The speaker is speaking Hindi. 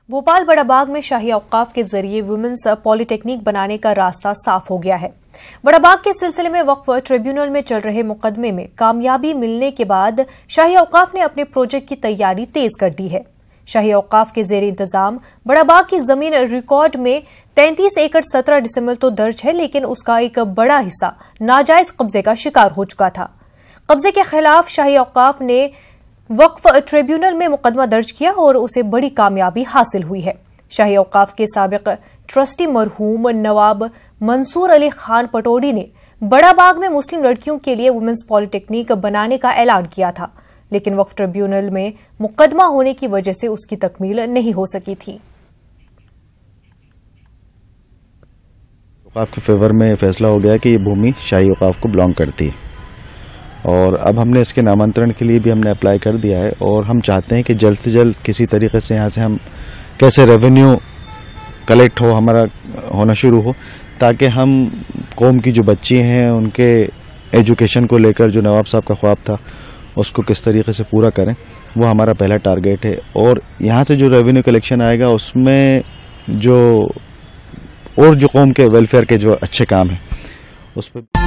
भोपाल बड़ा बाग में शाही औकाफ के जरिए वुमेन्स पॉलिटेक्निक बनाने का रास्ता साफ हो गया है। बड़ा बाग के सिलसिले में वक्फ ट्रिब्यूनल में चल रहे मुकदमे में कामयाबी मिलने के बाद शाही औकाफ ने अपने प्रोजेक्ट की तैयारी तेज कर दी है। शाही औकाफ के जेर इंतजाम बड़ा बाग की जमीन रिकॉर्ड में 33 एकड़ 17 डिसमिल तो दर्ज है, लेकिन उसका एक बड़ा हिस्सा नाजायज कब्जे का शिकार हो चुका था। कब्जे के खिलाफ शाही औकाफ ने वक्फ ट्रिब्यूनल में मुकदमा दर्ज किया और उसे बड़ी कामयाबी हासिल हुई है। शाही औकाफ के साबिक ट्रस्टी मरहूम नवाब मंसूर अली खान पटौड़ी ने बड़ा बाग में मुस्लिम लड़कियों के लिए वुमेन्स पॉलिटेक्निक बनाने का ऐलान किया था, लेकिन वक्फ ट्रिब्यूनल में मुकदमा होने की वजह से उसकी तकमील नहीं हो सकी थी। औकाफ के फेवर में फैसला हो गया कि ये भूमि शाही औकाफ को बिलोंग करती है और अब हमने इसके नामांतरण के लिए भी हमने अप्लाई कर दिया है और हम चाहते हैं कि जल्द से जल्द किसी तरीके से यहाँ से हम कैसे रेवेन्यू कलेक्ट हो, हमारा होना शुरू हो, ताकि हम कौम की जो बच्ची हैं उनके एजुकेशन को लेकर जो नवाब साहब का ख्वाब था उसको किस तरीके से पूरा करें, वो हमारा पहला टारगेट है। और यहाँ से जो रेवेन्यू कलेक्शन आएगा उसमें जो कौम के वेलफेयर के जो अच्छे काम हैं उस पर